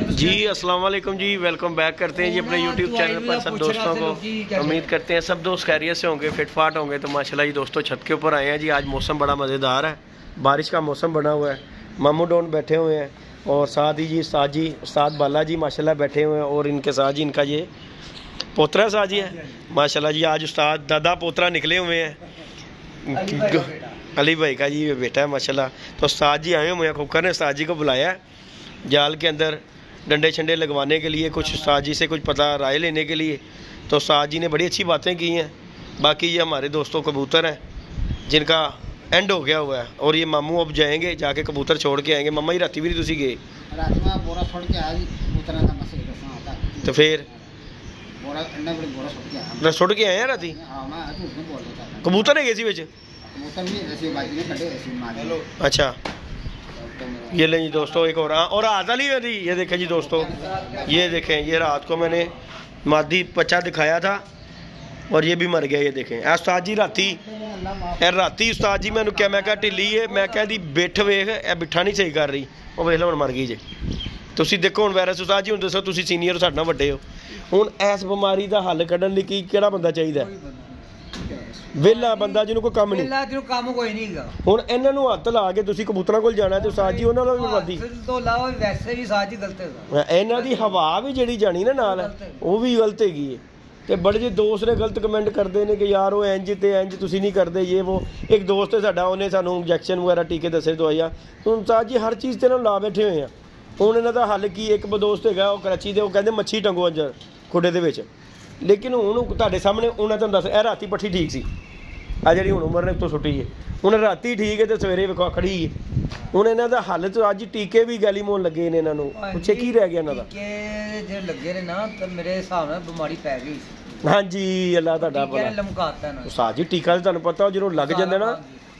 जी अस्सलाम वालेकुम जी, welcome back करते हैं जी अपने यूट्यूब चैनल पर सब दोस्तों को। उम्मीद करते हैं सब दोस्त खैरियत से होंगे, फिटफाट होंगे। तो माशाल्लाह जी दोस्तों छत के ऊपर आए हैं जी। आज मौसम बड़ा मज़ेदार है, बारिश का मौसम बना हुआ है। मामू डॉन बैठे हुए हैं और साथ ही जी उस्ताद बाला जी माशाल्लाह बैठे हुए हैं। और इनके साथ जी इनका ये पोतरा साथ जी है माशाल्लाह जी। आज उस्ताद दादा पोतरा निकले हुए हैं। अली भाई का जी बेटा है माशाल्लाह। तो उस्ताद जी आए हुए हैं, खुकर ने उस्ताद जी को बुलाया है जाल के अंदर डंडे छंडे लगवाने के लिए, कुछ उस्ताद जी से कुछ पता राय लेने के लिए। तो उस्ताद जी ने बड़ी अच्छी बातें की हैं। बाकी ये हमारे दोस्तों कबूतर हैं जिनका एंड हो गया हुआ है। और ये मामू अब जाएंगे, जाके कबूतर छोड़ के आएंगे। मम्मा जी राती भी तुसी गए तो फिर सुट के आए हैं राती कबूतर है गए अच्छा। ये लें जी दोस्तों एक और रात वाली है जी। ये देखें जी दोस्तों, ये देखें, ये रात को मैंने मादी बच्चा दिखाया था और ये भी मर गया। ये देखें उस्ताद जी राती उस्ताद जी मैंने क्या, मैं क्या ढिली है, मैं क्या दी बिठ वेख ए बिठा नहीं सही कर रही, वो वेख लो हुण मर गई जे। तुसीं देखो हुण वायरस उस्ताद जी हुण दसो, तुसीं सीनियर साडे नाल वड्डे हो, हुण इस बीमारी का हल कढण लई किहड़ा बंदा चाहिदा? वेला बंदा जिन्हों कोई काम नहीं, काम कोई नहीं गा। हुण इन्हां नूं हत्थ ला के तुसीं कबूतरां कोल जाना ते उस्ताद जी उन्हां नाल भी वर्दी तो लाओ, वैसे भी उस्ताद जी गलत है। इन्हां दी हवा भी जिहड़ी जानी ना नाल वो भी गलत हैगी है। ते बड़े जे दोस्त ने गलत कमेंट करते हैं कि यार वो इंज ते इंज तुसीं नहीं करदे ये वो। एक दोस्त है साडा, उन्हें सानूं इंजैक्शन वगैरह टीके दसे दवाइयां। हुण उस्ताद जी हर चीज़ ते ना ला बैठे हुए हैं। हुण इन्हां दा हल की, एक दोस्त हैगा वो कराची दे, वो कहंदे मच्छी टंगो अंदर खुडे दे विच। लेकिन हुण तुहाडे सामने उन्हें तुहानूं दस, राती पट्ठी ठीक सी, आ जी हुण उमर ने उत्तों सुट्टी है, हुण राती ठीक है तो सवेरे वेखो खड़ी है। हुण इन्हां दा हल तो अज टीके भी गैलीमोन लगे ने, इन्हां नूं पुछे की रह गया इन्हां दा? टीके जे लगे ने ना तो मेरे हिसाब नाल बीमारी पै गई सी। हाँ जी अल्लाह तुहाडा भला लमकाता ना उस्ताद जी। टीका तो तुहानूं पता जो लग जांदा ना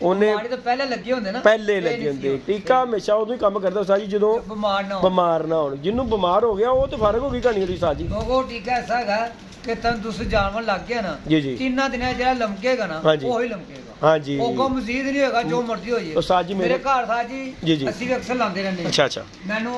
उन्हें तो पहले लगे होंदे ना, पहले लगे होंदे। टीका हमेशा उदों ही काम करदा उस्ताद जी जो बीमार ना हो। जिन्हों बीमार हो गया वो तो फर्क हो गई कहानी उस्ताद जी। वो टीका ऐसा है कि तंदुरुस्त जानवर लग गया ना जी जी 3 दिन जो लमकेगा ना वो ही लमकेगा। हाँ जी वो मजीद नहीं होगा जो मर्जी हो जाए। उस्ताद जी मेरे घर था जी ਅਸੀਂ ਵੀ ਅਕਸਰ ਲਾਉਂਦੇ ਰਹਿੰਦੇ। अच्छा ਮੈਨੂੰ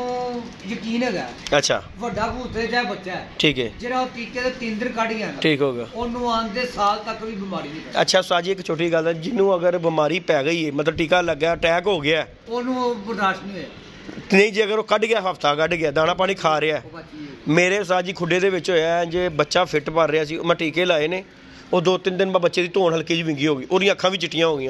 ਯਕੀਨ ਹੈਗਾ अच्छा ਵੱਡਾ ਕਬੂਤਰ ਚਾਹੇ ਬੱਚਾ ਹੈ ठीक है ਜਿਹੜਾ ਉਹ ਟੀਕੇ ਦੇ 3 ਦਿਨ ਕੱਢ ਗਿਆ ਨਾ ठीक होगा ਉਹਨੂੰ ਆਂਦੇ ਸਾਲ ਤੱਕ ਵੀ ਬਿਮਾਰੀ ਨਹੀਂ ਪੈਂਦੀ। अच्छा उस्ताद जी एक छोटी गल है, जिन्हों अगर बीमारी पै गई है मतलब टीका लग गया अटैक हो गया ਉਹਨੂੰ ਬਰਦਾਸ਼ਤ ਨਹੀਂ ਹੋਇਆ नहीं जी, अगर वो कढ़ गया हफ्ता कढ़ गया दाना पानी खा रहा है। मेरे उस्ताद जी खुडे दे विच होया जे बच्चा फिट भर रहा सी, मैं टीके लाए ने, वो 2-3 दिन बाद बच्चे की धौन हल्की जी विंगी हो गई, ਉਹਦੀਆਂ ਅੱਖਾਂ ਵੀ चिट्टियां हो गई।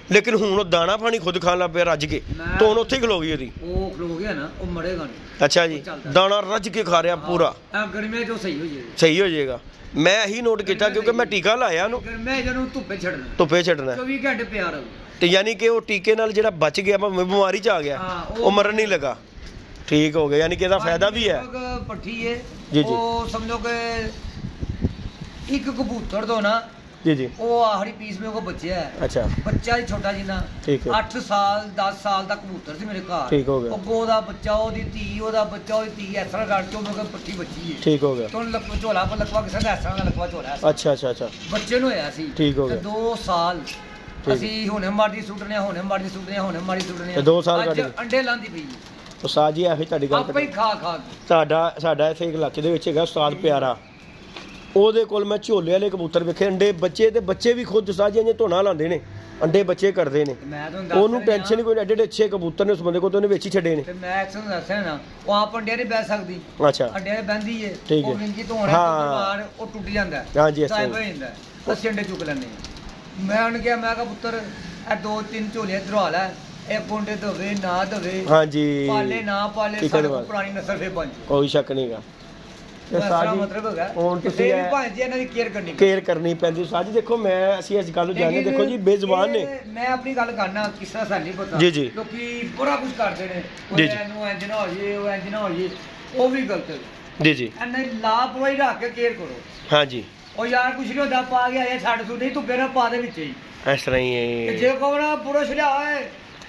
लेकिन हुण ਉਹ दाना पानी खुद खान लग पिया रज के, धौन उत्थे खलो गई ਉਹਦੀ। ਉਹ ਖਲੋ ਗਿਆ ਨਾ ਉਹ ਮਰੇਗਾ ਨਹੀਂ। अच्छा जी दाना रज के खा रहा पूरा, गर्मियां जो सही हो जाएगा, सही हो जाएगा। मैं यही नोट किया क्योंकि मैं टीका लाया गर्मियां ਜਦੋਂ ਧੁੱਪੇ ਛੱਡਣਾ, ਧੁੱਪੇ ਛੱਡਣਾ 24 घंटे ਪਿਆ ਰਹੂ ਤੇ यानी कि वो टीके नाल ਜਿਹੜਾ बच गया बीमारी च आ गया वो मरन नहीं लगा, ठीक हो गया। यानी कि ਇਹਦਾ फायदा भी है। ਪੱਠੀ ਹੈ जी जी ਉਹ ਸਮਝੋ ਕਿ ਇੱਕ ਕਬੂਤਰ ਤੋਂ ਨਾ जी जी ਉਹ ਆਖਰੀ ਪੀਸ ਮੇ ਕੋ ਬੱਚਿਆ ਹੈ। अच्छा ਬੱਚਾ ਹੀ ਛੋਟਾ ਜਿੰਨਾ, ठीक है 8 ਸਾਲ 10 ਸਾਲ ਦਾ ਕਬੂਤਰ ਸੀ ਮੇਰੇ ਘਰ। ठीक हो गया ਅੱਗੋਂ ਦਾ ਬੱਚਾ ਉਹਦੀ ਧੀ, ਉਹਦਾ ਬੱਚਾ ਉਹਦੀ ਧੀ, ਇਸ ਤਰ੍ਹਾਂ ਕਰਕੇ ਉਹ ਮੇਰੇ ਪੱਠੀ ਬੱਚੀ ਹੈ। ठीक हो गया ਤੋਂ ਝੋਲਾ ਪਰ ਲਕਵਾ ਕਿਸੇ ਦਾ ਇਸ ਤਰ੍ਹਾਂ ਦਾ ਲਕਵਾ ਝੋਲਾ ਸੀ। अच्छा अच्छा अच्छा ਬੱਚੇ ਨੂੰ ਹੋਇਆ ਸੀ। ठीक हो ਤੇ गया 2 ਸਾਲ ਅਸੀਂ ਹੁਣੇ ਮਾਰਦੀ ਸੁੱਟਨੇ, ਹੁਣੇ ਮਾਰਦੀ ਸੁੱਟਨੇ, ਹੁਣੇ ਮਾਰਦੀ ਸੁੱਟਨੇ, ਤੇ 2 ਸਾਲ ਕੱਢ ਗਏ। ਅੰਡੇ ਲਾਂਦੀ ਪਈ ਉਸਤਾਦ ਜੀ ਇਹੀ ਤੁਹਾਡੀ ਗੱਲ ਆਪੇ ਹੀ ਖਾ ਕੇ। ਸਾਡਾ ਇੱਥੇ ਇੱਕ ਇਲਾਕੇ ਦੇ ਵਿੱਚ ਹੈਗਾ ਉਸਤਾਦ ਪਿਆਰਾ, ਉਹਦੇ ਕੋਲ ਮੈਂ ਝੋਲੇ ਵਾਲੇ ਕਬੂਤਰ ਵੇਖੇ, ਅੰਡੇ ਬੱਚੇ ਤੇ ਬੱਚੇ ਵੀ ਖੁਦ ਉਸਤਾਦ ਜੀ ਧੋਣਾ ਲਾਉਂਦੇ ਨੇ, ਅੰਡੇ ਬੱਚੇ ਕਰਦੇ ਨੇ। ਉਹਨੂੰ ਟੈਨਸ਼ਨ ਨਹੀਂ ਕੋਈ, ਐਡੇ ਅੱਛੇ ਕਬੂਤਰ ਨੇ ਉਸ ਬੰਦੇ ਕੋਲ ਤੇ ਉਹਨੇ ਵੇਚ ਹੀ ਛੱਡੇ ਨੇ। ਤੇ ਮੈਂ ਤੁਹਾਨੂੰ ਦੱਸਿਆ ਨਾ ਉਹ ਆਪ ਅੰਡਿਆਂ ਨਹੀਂ ਬਹਿ ਸਕਦੀ। ਅੱਛਾ ਅੰਡਿਆਂ 'ਤੇ ਬਹਿੰਦੀ ਏ, ਠੀਕ ਉਹ ਹੈ ਵਿੰਗੀ ਧੋਣਾ ਬਾਹਰ ਉਹ ਟੁੱਟ ਜਾਂਦਾ ਹੈ। ਹਾਂਜੀ ਇਸ ਸਾਈਬ ਹੋ ਜਾਂਦਾ, ਅਸੀਂ ਅੰਡੇ ਚੁੱਕ ਲੈਂਦੇ ਹਾਂ। ਮੈਂ ਉਹਨੂੰ ਕਿਹਾ, ਮੈਂ ਕਿਹਾ ਪੁੱਤਰ ਇਹ 2-3 ਝੋਲੇ ਧਰਵਾ ਲੈ, ਇਹ ਗੁੰਡੇ ਧੋਵੇ ਨਾ ਧੋਵੇ, ਹਾਂਜੀ ਪਾਲੇ ਨਾ ਪਾਲੇ, ਸਾਡੇ ਕੋਲ ਪੁਰਾਣੀ ਨਸਲ ਫੇਰ ਬਣ ਜਾਏ, ਕੋਈ ਸ਼ੱਕ ਨਹੀਂਗਾ। ਮਤਲਬ ਹੈਗਾ ਹੁਣ ਤੁਸੀਂ ਭਾਂਜੀ ਇਹਨਾਂ ਦੀ ਕੇਅਰ ਕਰਨੀ ਪੈਂਦੀ। ਉਸਤਾਦ ਜੀ ਦੇਖੋ ਮੈਂ ਅਸੀਂ ਇਸ ਗੱਲ ਨੂੰ ਜਾਣਦੇ, ਦੇਖੋ ਜੀ ਬੇਜ਼ੁਬਾਨ ਨੇ। ਮੈਂ ਆਪਣੀ ਗੱਲ ਕਰਨਾ, ਕਿਸ ਤਰ੍ਹਾਂ ਸਾਨੂੰ ਨਹੀਂ ਪਤਾ ਜੀ ਜੀ ਲੋਕੀ ਬੜਾ ਕੁਝ ਕਰਦੇ ਨੇ, ਜੀ ਜੀ ਇਹਨੂੰ ਇੰਜ ਨਾ ਹੋ ਜੇ, ਉਹ ਇੰਜ ਨਾ ਹੋ ਜੇ, ਉਹ ਵੀ ਗਲਤ ਹੈ ਜੀ ਜੀ। ਇਹਨਾਂ ਦੀ ਲਾਪਰਵਾਹੀ ਰੱਖ ਕੇ ਕੇਅਰ ਕਰੋ। ਹਾਂਜੀ ਉਹ ਯਾਰ ਕੁਛ ਨਹੀਂ ਹੁੰਦਾ, ਪਾ ਗਿਆ ਇਹ ਛੱਡ ਸੁ ਨਹੀਂ ਤੂੰ ਬੇਰਾ ਪਾ ਦੇ ਵਿੱਚ ਹੀ ਇਸ ਤਰ੍ਹਾਂ ਹੀ ਹੈ। ਜੇ ਕਹੋ ਨਾ ਪੁਰਸ਼ ਲਿਆ ਓਏ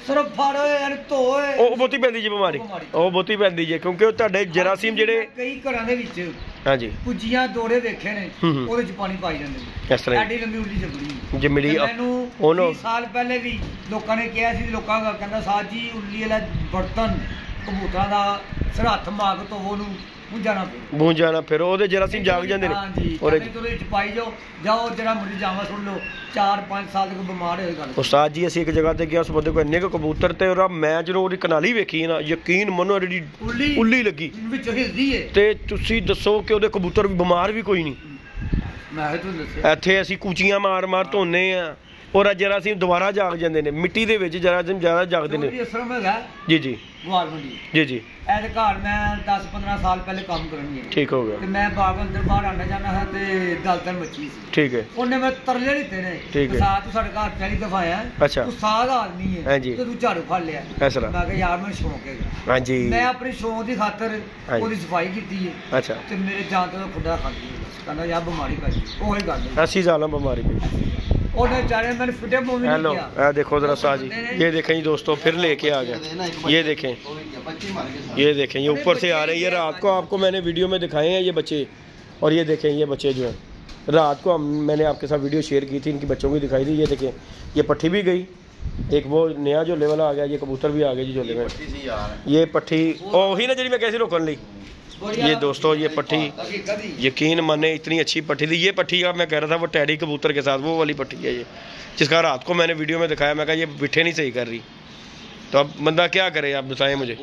ਸਿਰਫ ਫੜ ਓਏ ਯਾਰ ਧੋਏ, ਉਹ ਬਹੁਤੀ ਪੈਂਦੀ ਜੀ ਬਿਮਾਰੀ, ਉਹ ਬਹੁਤੀ ਪੈਂਦੀ ਜੀ ਕਿਉਂਕਿ ਉਹ ਤੁਹਾਡੇ ਜਰਾਸੀਮ ਜਿਹੜੇ ਕਈ ਘਰਾਂ ਦੇ ਵਿੱਚ ਹਾਂਜੀ ਪੁੱਜੀਆਂ ਦੋੜੇ ਵੇਖੇ ਨੇ, ਉਹਦੇ ਚ ਪਾਣੀ ਪਾਈ ਜਾਂਦੇ ਨੇ ਇਸ ਤਰ੍ਹਾਂ ਐਡੀ ਲੰਬੀ ਉਲਟੀ ਜਬੜੀ ਜਮੜੀ। ਮੈਨੂੰ 20 ਸਾਲ ਪਹਿਲੇ ਵੀ ਲੋਕਾਂ ਨੇ ਕਿਹਾ ਸੀ, ਲੋਕਾਂ ਦਾ ਕਹਿੰਦਾ ਸਾਜ ਜੀ ਉੱਲੀ ਵਾਲਾ ਬਰਤਨ ਕਬੂਤਰਾਂ ਦਾ ਸਿਰ ਹੱਥ ਮਾਰ ਤੋਂ ਉਹਨੂੰ ਬੂੰਝਾਣਾ ਫਿਰ ਉਹਦੇ ਜਰਾ ਸੀ ਜਾਗ ਜਾਂਦੇ ਨੇ ਔਰ ਤੁਸੀਂ ਪਾਈ ਜਾਓ ਜਿਹੜਾ ਮੁੰਡੀ ਜਾਵਾ ਸੁਣ ਲਓ 4-5 ਸਾਲ ਤੱਕ ਬਿਮਾਰ ਹੋਏ ਗੱਲ ਉਸਤਾਦ ਜੀ ਅਸੀਂ ਇੱਕ ਜਗ੍ਹਾ ਤੇ ਗਿਆ ਉਸ ਬੰਦੇ ਕੋਲ ਇੰਨੇ ਕੁ ਕਬੂਤਰ ਤੇ ਉਹਦਾ ਮੈਂ ਜਦੋਂ ਉਹਦੀ ਕਨਾਲੀ ਵੇਖੀ ਨਾ ਯਕੀਨ ਮੰਨੋ ਜਿਹੜੀ ਉੱਲੀ ਲੱਗੀ ਵਿੱਚ ਹਿਲਦੀ ਏ ਤੇ ਤੁਸੀਂ ਦੱਸੋ ਕਿ ਉਹਦੇ ਕਬੂਤਰ ਵੀ ਬਿਮਾਰ ਵੀ ਕੋਈ ਨਹੀਂ ਮੈਂ ਤੁਹਾਨੂੰ ਦੱਸਿਆ ਇੱਥੇ ਅਸੀਂ ਕੂਚੀਆਂ ਮਾਰ ਧੋਨੇ ਆ ਔਰ ਜਰਾ ਅਸੀਂ ਦੁਬਾਰਾ ਜਾਗ ਜਾਂਦੇ ਨੇ ਮਿੱਟੀ ਦੇ ਵਿੱਚ ਜਰਾ ਜ਼ਿਆਦਾ ਜਾਗਦੇ ਨੇ ਜੀ ਜੀ ਗਵਾਲ ਮੰਡੀ ਜੀ ਜੀ ਇਹਦੇ ਘਰ ਮੈਂ 10-15 ਸਾਲ ਪਹਿਲੇ ਕੰਮ ਕਰਨ ਗਿਆ ਠੀਕ ਹੋ ਗਿਆ ਤੇ ਮੈਂ ਬਾਗ ਅੰਦਰ ਬਾਹਰ ਆਣਾ ਜਾਣਾ ਹੈ ਤੇ ਦਲਦਲ ਮੱਚੀ ਸੀ ਠੀਕ ਹੈ ਉਹਨੇ ਮੈਂ ਤਰਲੇ ਦਿੱਤੇ ਨੇ ਸਾਥ ਤੂੰ ਸਾਡੇ ਘਰ ਪਹਿਲੀ ਦਫਾ ਆਇਆ ਤੂੰ ਸਾਧ ਆਦਮੀ ਹੈ ਤੇ ਤੂੰ ਝਾੜੂ ਫੜ ਲਿਆ ਮੈਂ ਕਿਹਾ ਯਾਰ ਮੈਨੂੰ ਸ਼ੌਂਕ ਹੈ ਹਾਂਜੀ ਮੈਂ ਆਪਣੀ ਸ਼ੌਂਕ ਦੀ ਖਾਤਰ ਉਹਦੀ ਸਫਾਈ ਕੀਤੀ ਹੈ ਅੱਛਾ ਤੇ ਮੇਰੇ ਜਾਨ ਤੋਂ ਖੁੱਡਾ ਖਾਂਦੀ ਹੈ ਕਹਿੰਦਾ ਯਾਰ ਬਿਮਾਰੀ ਪੈ ਗਈ ਉਹੀ ਗੱਲ ਹੈ ਅਸੀਂ ਜ਼ਾਲਮ ਬਿਮਾਰੀ ਪਈ हेलो देखो जरा साज ये देखें जी दोस्तों फिर लेके आ गया ये देखें ये ऊपर से आ रहे हैं ये रात को आपको मैंने वीडियो में दिखाए हैं ये बच्चे और ये देखें ये बच्चे जो हैं रात को मैंने आपके साथ वीडियो शेयर की थी इनकी बच्चों की दिखाई दी ये देखें ये पट्ठी भी गई एक वो नया जो लेवल आ गया ये कबूतर भी आ गया जी जो लेवल ये पट्ठी वही ना जी मैं कैसे रोकन ली ये दोस्तों ये पट्टी यकीन माने इतनी अच्छी पट्टी थी ये पट्टी अब मैं कह रहा था वो टैडी कबूतर के साथ वो वाली पट्टी है ये जिसका रात को मैंने वीडियो में दिखाया मैं कहा ये बिठे नहीं सही कर रही तो अब बंदा क्या करे आप बताएं मुझे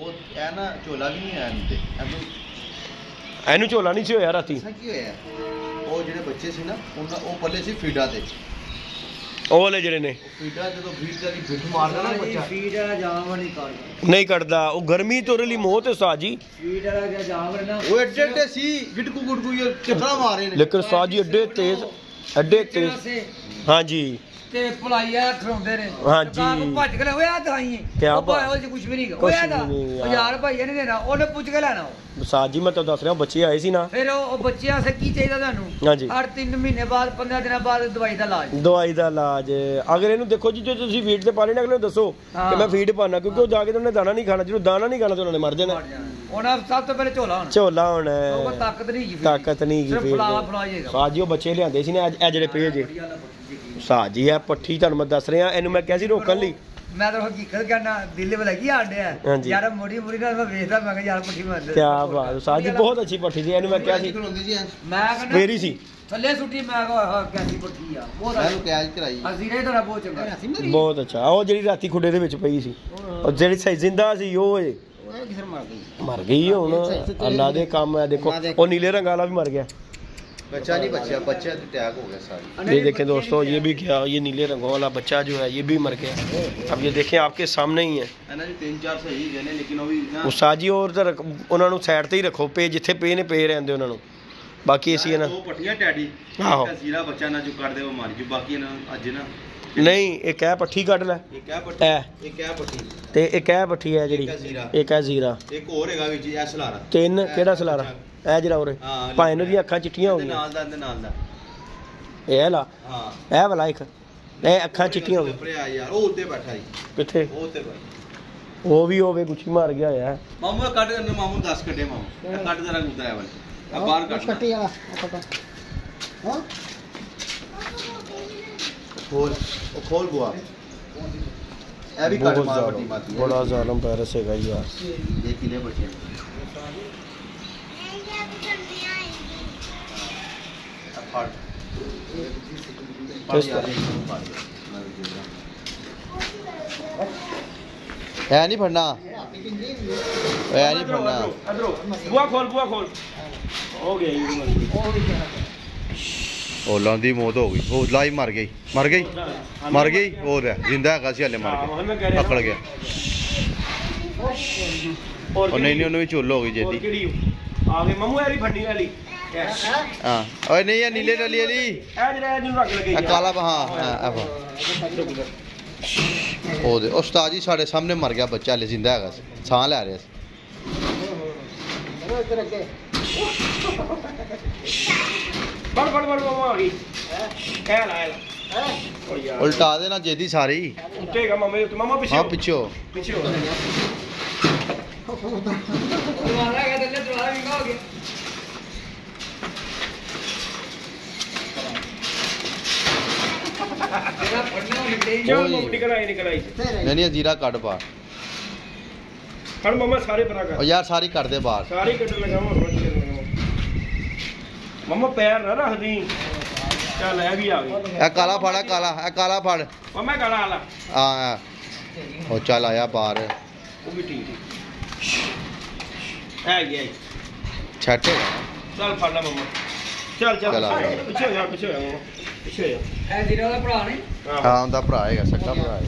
एनू झोला नहीं से होया राती वाले ਜਿਹੜੇ ਨੇ ਫੀਡਾ ਜਦੋਂ ਫੀਡ ਦਾ ਫਿੱਟ ਮਾਰਦਾ ਨਾ ਬੱਚਾ ਫੀਡ ਵਾਲਾ ਜਾਨਵਰ ਨਹੀਂ ਕੱਢਦਾ ਉਹ ਗਰਮੀ ਤੋਂ ਰਲੀ ਮੌਤ ਹੈ ਸਾਜੀ ਫੀਡ ਵਾਲਾ ਜਿਹੜਾ ਜਾਨਵਰ ਨਾ ਉਹ ਐਡੇ ਸੀ ਗਿਟਕੂ ਗੁਟਕੂ ਕਿਤਨਾ ਮਾਰੇ ਨੇ ਲੇਕਿਨ ਸਾਜੀ ਐਡੇ ਤੇਜ਼ ਹਾਂਜੀ ਤੇ ਭਲਾਈਆ ਖਰਾਉਂਦੇ ਨੇ ਹਾਂਜੀ ਭੱਜ ਕੇ ਲੈ ਓਏ ਆ ਦਵਾਈ ਕੀ ਬਾਤ ਉਹ ਕੁਝ ਵੀ ਨਹੀਂ ਓਏ ਆ ਯਾਰ ਭਾਈ ਇਹਨੇ ਦੇਣਾ ਉਹਨੇ ਪੁੱਛ ਕੇ ਲੈਣਾ ਸਾਜੀ ਮੈਂ ਤਾਂ ਦੱਸ ਰਿਹਾ ਬੱਚੇ ਆਏ ਸੀ ਨਾ ਫਿਰ ਉਹ ਬੱਚਿਆਂ ਸੇ ਕੀ ਚਾਹੀਦਾ ਤੁਹਾਨੂੰ ਹਾਂਜੀ ਹਰ 3 ਮਹੀਨੇ ਬਾਅਦ 15 ਦਿਨਾਂ ਬਾਅਦ ਦਵਾਈ ਦਾ ਇਲਾਜ ਅਗਰ ਇਹਨੂੰ ਦੇਖੋ ਜੀ ਜੋ ਤੁਸੀਂ ਫੀਡ ਤੇ ਪਾ ਲੈਣਾ ਅਗਲੇ ਨੂੰ ਦੱਸੋ ਕਿ ਮੈਂ ਫੀਡ ਪਾਣਾ ਕਿਉਂਕਿ ਉਹ ਜਾ ਕੇ ਉਹਨੇ ਦਾਣਾ ਨਹੀਂ ਖਾਣਾ ਜਦੋਂ ਦਾਣਾ ਨਹੀਂ ਖਾਣਾ ਤਾਂ ਉਹਨੇ ਮਰ ਜਾਣਾ ਉਹਨਾਂ ਸਭ ਤੋਂ ਪਹਿਲੇ ਝੋਲਾ ਹੋਣਾ ਉਹ ਤਾਕਤ ਨਹੀਂ ਗੀ ਫੀਡ ਸਾਜੀ ਉਹ ਬੱਚੇ ਲਿਆਂਦੇ ਸੀ ਨੇ ਇਹ ਜਿਹੜੇ ਪਏ ਜੇ ਸਾਜੀ ਆ ਪੱਠੀ ਤੁਹਾਨੂੰ ਮੈਂ ਦੱਸ ਰਿਹਾ ਇਹਨੂੰ ਮੈਂ ਕਿਹਾ ਸੀ ਰੋਕਣ ਲਈ ਮੈਂ ਤਾਂ ਹਕੀਕਤ ਕਹਿਣਾ ਦਿੱਲੀ ਵਾਲਾ ਕੀ ਆਂਡਿਆ ਯਾਰ ਮੋੜੀ ਨਾਲ ਮੈਂ ਵੇਖਦਾ ਮੈਂ ਕਿਹਾ ਯਾਰ ਪੱਠੀ ਮੰਨਦੇ ਕੀ ਬਾਤ ਸਾਜੀ ਬਹੁਤ ਅੱਛੀ ਪੱਠੀ ਸੀ ਇਹਨੂੰ ਮੈਂ ਕਿਹਾ ਸੀ ਮੈਂ ਕਹਿੰਦਾ ਫੇਰੀ ਸੀ ਥੱਲੇ ਸੁੱਟੀ ਮੈਂ ਕਿਹਾ ਕੈਸੀ ਪੱਠੀ ਆ ਬਹੁਤ ਮੈਨੂੰ ਕੈਚ ਕਰਾਈ ਅਸੀਂ ਰੇ ਤੁਹਾਡਾ ਬਹੁਤ ਚੰਗਾ ਬਹੁਤ ਅੱਛਾ ਉਹ ਜਿਹੜੀ ਰਾਤੀ ਖੁੱਡੇ ਦੇ ਵਿੱਚ ਪਈ ਸੀ ਉਹ ਜਿਹੜੀ ਸਹੀ ਜ਼ਿੰਦਾ ਸੀ ਉਹ ਏ ਮਰ ਗਈ ਹੁਣ ਅੱਲਾ ਦੇ ਕੰਮ ਹੈ ਦੇਖੋ ਉਹ ਨੀਲੇ रंग वाला भी मर गया बच्चा नहीं बच्चा बच्चा तो त्याग हो गया सारी ये देखें दोस्तों ये भी क्या ये नीले रंगों वाला बच्चा जो है ये भी मर गया अब ये देखें आपके सामने ही है ना जी 3-4 सही गए ने लेकिन वो भी ना उस्ताद जी और ਉਹਨਾਂ ਨੂੰ ਸਾਈਡ ਤੇ ਹੀ ਰੱਖੋ ਪੇ ਜਿੱਥੇ ਪੇ ਨੇ ਪੇ ਰਹਿੰਦੇ ਉਹਨਾਂ ਨੂੰ ਬਾਕੀ ਅਸੀਂ ਨਾ ਉਹ ਪੱਠੀਆਂ ਟੈਡੀ ਆਹੋ ਜ਼ੀਰਾ ਬੱਚਾ ਨਾ ਜੋ ਕੱਢ ਦੇ ਉਹ ਮਾਰੀ ਜੋ ਬਾਕੀ ਨਾ ਅੱਜ ਨਾ ਨਹੀਂ ਇੱਕ ਹੈ ਪੱਠੀ ਕੱਢ ਲੈ ਇੱਕ ਹੈ ਪੱਠੀ ਇੱਕ ਹੈ ਪੱਠੀ ਤੇ ਇੱਕ ਹੈ ਪੱਠੀ ਹੈ ਜਿਹੜੀ ਇੱਕ ਹੈ ਜ਼ੀਰਾ ਇੱਕ ਹੋਰ ਹੈਗਾ ਵਿੱਚ ਇਹ ਸਲਾਰਾ ਤਿੰਨ ਕਿਹੜਾ ਸਲਾਰਾ ਇਹ ਜਿਹੜਾ ਉਰੇ ਭਾਵੇਂ ਨੂੰ ਦੀਆਂ ਅੱਖਾਂ ਚਿੱਟੀਆਂ ਹੋ ਗਈਆਂ ਨਾਲ ਦਾ ਇਹ ਲਾ ਹਾਂ ਇਹ ਵਾਲਾ ਇੱਕ ਇਹ ਅੱਖਾਂ ਚਿੱਟੀਆਂ ਹੋ ਗਈਆਂ ਯਾਰ ਉਹ ਉੱਤੇ ਬੈਠਾ ਜੀ ਕਿੱਥੇ ਉਹ ਉੱਤੇ ਉਹ ਵੀ ਹੋਵੇ ਗੁੱਛੀ ਮਾਰ ਗਿਆ ਹੋਇਆ ਮਾਮੂ ਕੱਢ ਕੇ ਮਾਮੂ 10 ਕੱਢੇ ਮਾਮੂ ਕੱਢ ਜਰਾ ਗੁੱਦਾ ਹੈ ਵਾਲੇ ਆ ਬਾਹਰ ਕੱਢ ਕੱਟੀ ਵਾਲਾ ਹਾਂ खोल बुआ ये भी काट मार पट्टी मारती है बड़ा जालिम पैरस है यार ये किले बचे है नहीं फड़ना है नहीं फड़ना बुआ खोल हो गया ओला दी मौत हो गई ओला ही मर गई और जिंदा है हले मर गया पकड़ गया और नहीं उन्होंने भी चुल हो गई जेदी आगे मम्मू यारी फड़नी वाली हां ओए नहीं है नीले वाली वाली ए जरा ਇਹਨੂੰ ਰੱਖ ਲਗੇ काला हां ओ उस्ताद जी साडे सामने मर गया बच्चा हले जिंदा है साह ले रहा बड़ मामा आ गई ए ला उल्टा देना जेदी सारी उठेगा मामा पीछे हां पीछे हो तुम्हारा क्या दल्ले तुम्हारा विंगा हो गया तेरा पढ़ना निकले जो निकल आई नहीं जीरा काट पा फड़ मम्मा सारे बना कर यार सारी कर दे बाहर सारी कट लगा मम्मा पैर ना रख दी चल है भी आ गई ए काला फड़ ए काला फड़ मम्मा काला आला हां ओ चल आया बाहर वो भी ठीक है ये छट चल फड़ ला मम्मा चल चल पीछे हो जा पीछे हो जा पीछे हो जा ए जीरो का भरा नहीं हां उनका भरा हैगा सक्का भरा है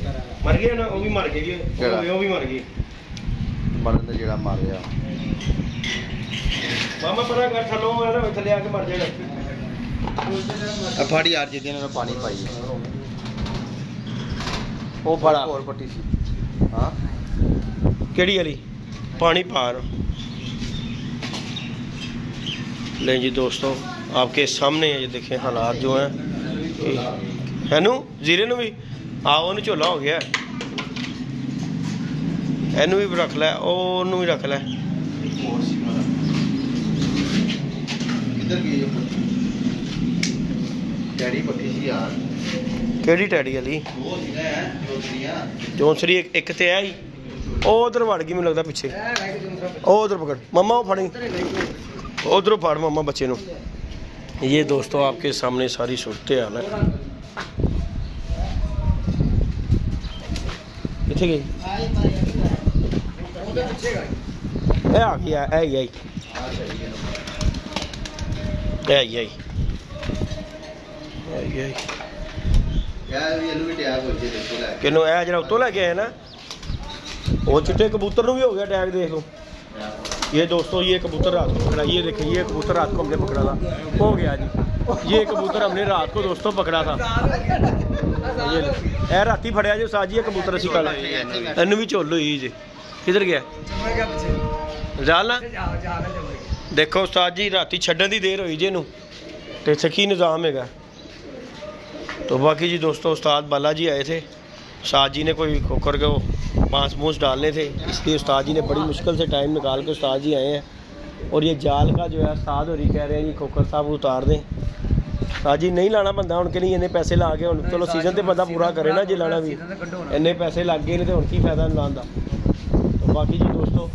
मर गया ना वो भी मर गई वो भी मर गई मरन दे जेड़ा मार गया मामा परा कर थलो है ना थले आके मर जाएगा अब फड़ यार जिदी ने पानी पाई वो बड़ा और पट्टी सी हां केड़ी वाली पानी पार ले जी दोस्तों आपके सामने ये देखें हालात जो हैं है नू जीरे नू भी आओ नु झोला हो गया एनू भी रख लै ओनू भी रख लै डैडी पट्टी सी यार केड़ी टैडी वाली जौनसरी एक ते है ही उधर वड़ गई मैनूं लगदा पिछे उधर पकड़ मम्मा वो फड़ी उधर फाड़ मम्मा बच्चे नू ये दोस्तों आपके सामने सारी सूरत हाल है किथे गई आ गया आई किनू ए जरा उत्तों लैके आए ना वो चिट्टे कबूतर भी हो गया अटैक देख लो ये दोस्तों ये कबूतर रात को पकड़ा ये देखिए ये कबूतर रात को हमने पकड़ा था हो गया जी ये कबूतर हमने रात को दोस्तों पकड़ा था ये राती फड़िया जो साजी कबूतर असी कल इनू भी झोल हुई जी किधर गया जाल ना देखो उस्ताद जी राती छड्डन की देर हुई जी इनू तो इत्थे की निज़ाम है। तो बाकी जी दोस्तों उस्ताद बाला जी आए थे उस्ताद जी ने कोई खोकर के वो मांस मूस डालने थे इसलिए उस्ताद जी ने बड़ी मुश्किल से टाइम निकाल के उस्ताद जी आए हैं और ये जाल का जो है उस्ताद हो रही कह रहे हैं जी खोकर साहब उतार दें उस्ताद जी नहीं लाना बंदा उनके लिए इन्ने पैसे ला के हूँ चलो सीजन तो बंदा पूरा करे ना जी लाना भी इन्ने पैसे लग गए तो हूँ की फायदा लाने का। तो बाकी जी दोस्तों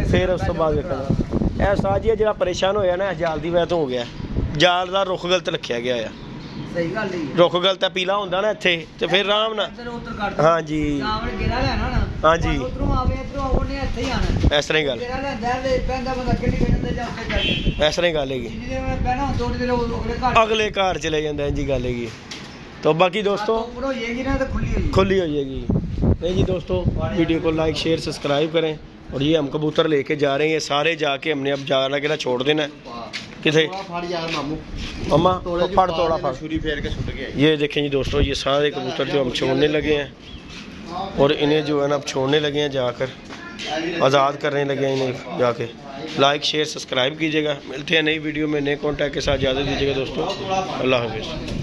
फिर उस तो बाद देखा यह उस्ताद जी जो परेशान होया ना जाल की वजह तो हो गया जाल का रुख गलत रखा गया है रुख गलत है पीला होंदा ना इत्थे ते फिर आराम ना हाँ जी हाँ जी इस तरह गल इस तरह गल है अगले घर चले जाता जी गल है। तो बाकी दोस्तों खुली हो जाएगी नहीं जी दोस्तों वीडियो को लाइक शेयर सब्सक्राइब करें और ये हम कबूतर लेके जा रहे हैं सारे जाके हमने अब जाना के छोड़ देना किथे मम्मा फड़ तोड़ा फड़ ये देखें जी दोस्तों ये सारे कबूतर जो हम छोड़ने लगे हैं और इन्हें जो है ना अब छोड़ने लगे हैं जाकर आज़ाद करने लगे हैं इन्हें जाके। लाइक शेयर सब्सक्राइब कीजिएगा मिलते हैं नई वीडियो में नए कॉन्टैक्ट के साथ इजाज़त दीजिएगा दोस्तों अल्लाह हाफिज़।